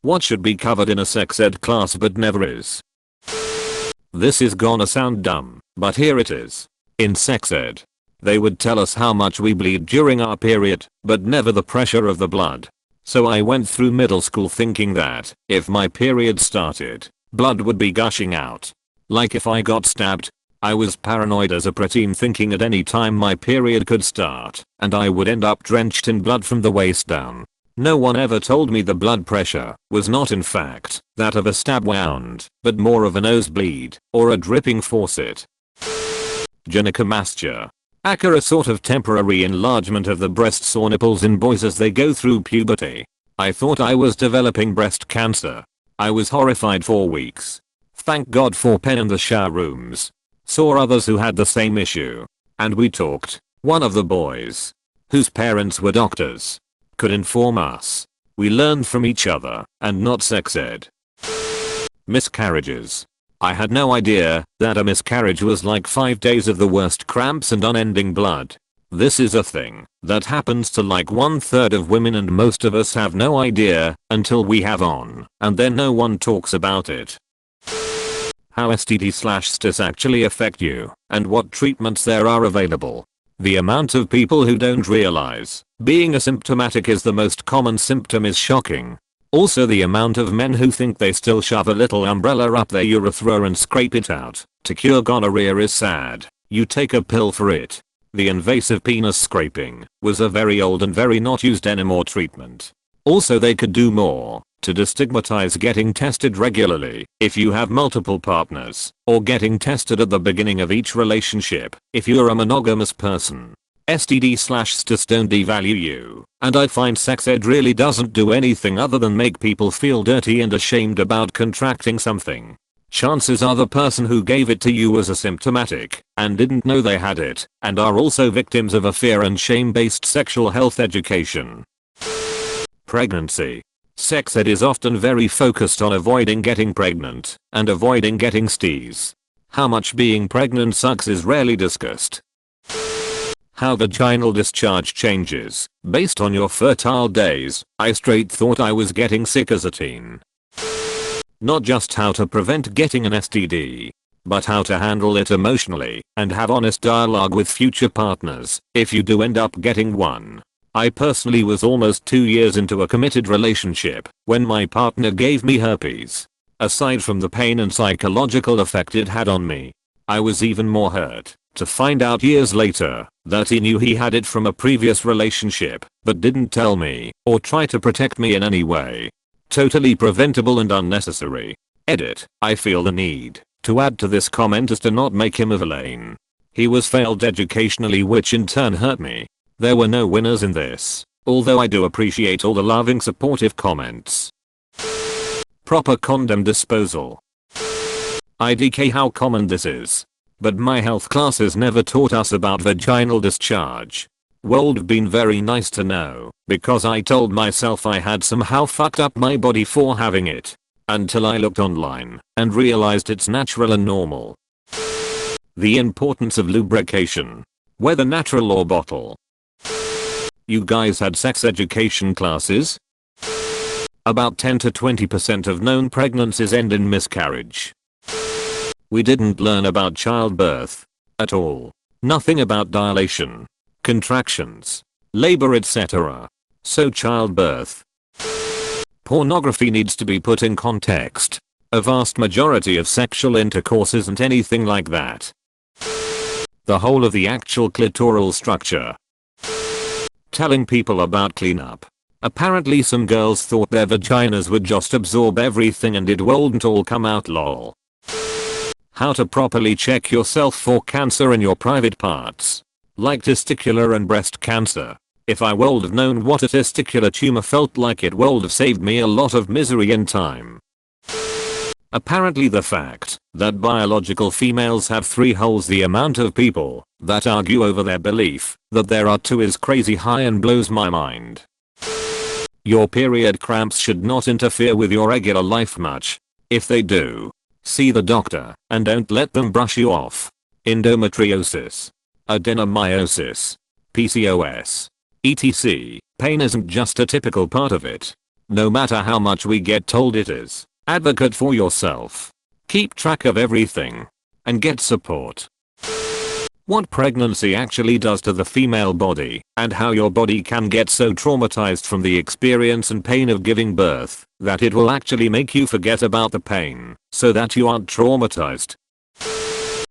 What should be covered in a sex ed class but never is? This is gonna sound dumb, but here it is. In sex ed, they would tell us how much we bleed during our period, but never the pressure of the blood. So I went through middle school thinking that, if my period started, blood would be gushing out. Like if I got stabbed. I was paranoid as a preteen thinking at any time my period could start, and I would end up drenched in blood from the waist down. No one ever told me the blood pressure was not in fact that of a stab wound, but more of a nosebleed, or a dripping faucet. Gynecomastia. A sort of temporary enlargement of the breasts or nipples in boys as they go through puberty. I thought I was developing breast cancer. I was horrified for weeks. Thank God for pen in the shower rooms. Saw others who had the same issue. And we talked. One of the boys, whose parents were doctors, could inform us. We learned from each other, and not sex ed. Miscarriages. I had no idea that a miscarriage was like 5 days of the worst cramps and unending blood. This is a thing that happens to like 1/3 of women, and most of us have no idea until we have on, and then no one talks about it. How STD/STIs actually affect you, and what treatments there are available. The amount of people who don't realize being asymptomatic is the most common symptom is shocking. Also the amount of men who think they still shove a little umbrella up their urethra and scrape it out to cure gonorrhea is sad. You take a pill for it. The invasive penis scraping was a very old and very not used anymore treatment. Also they could do more to destigmatize getting tested regularly if you have multiple partners, or getting tested at the beginning of each relationship if you're a monogamous person. STD/STIs don't devalue you, and I find sex ed really doesn't do anything other than make people feel dirty and ashamed about contracting something. Chances are the person who gave it to you was asymptomatic and didn't know they had it, and are also victims of a fear and shame based sexual health education. Pregnancy. Sex ed is often very focused on avoiding getting pregnant and avoiding getting STIs. How much being pregnant sucks is rarely discussed. How vaginal discharge changes based on your fertile days. I straight thought I was getting sick as a teen. Not just how to prevent getting an STD, but how to handle it emotionally and have honest dialogue with future partners if you do end up getting one. I personally was almost 2 years into a committed relationship when my partner gave me herpes. Aside from the pain and psychological effect it had on me, I was even more hurt to find out years later that he knew he had it from a previous relationship but didn't tell me or try to protect me in any way. Totally preventable and unnecessary. Edit. I feel the need to add to this comment as to not make him a villain. He was failed educationally, which in turn hurt me. There were no winners in this, although I do appreciate all the loving supportive comments. Proper condom disposal. IDK how common this is. But my health classes never taught us about vaginal discharge. Would have been very nice to know, because I told myself I had somehow fucked up my body for having it. Until I looked online and realized it's natural and normal. The importance of lubrication. Whether natural or bottle. You guys had sex education classes? About 10 to 20% of known pregnancies end in miscarriage. We didn't learn about childbirth at all. Nothing about dilation, contractions, labor, etc. So childbirth. Pornography needs to be put in context. A vast majority of sexual intercourse isn't anything like that. The whole of the actual clitoral structure. Telling people about cleanup. Apparently some girls thought their vaginas would just absorb everything and it wouldn't all come out, lol. How to properly check yourself for cancer in your private parts. Like testicular and breast cancer. If I would have known what a testicular tumor felt like, it would have saved me a lot of misery and time. Apparently the fact that biological females have 3 holes, the amount of people that argue over their belief that there are 2 is crazy high and blows my mind. Your period cramps should not interfere with your regular life much. If they do, see the doctor and don't let them brush you off. Endometriosis, adenomyosis, PCOS, etc. Pain isn't just a typical part of it. no matter how much we get told it is. Advocate for yourself. Keep track of everything. And get support. What pregnancy actually does to the female body, and how your body can get so traumatized from the experience and pain of giving birth that it will actually make you forget about the pain, so that you aren't traumatized.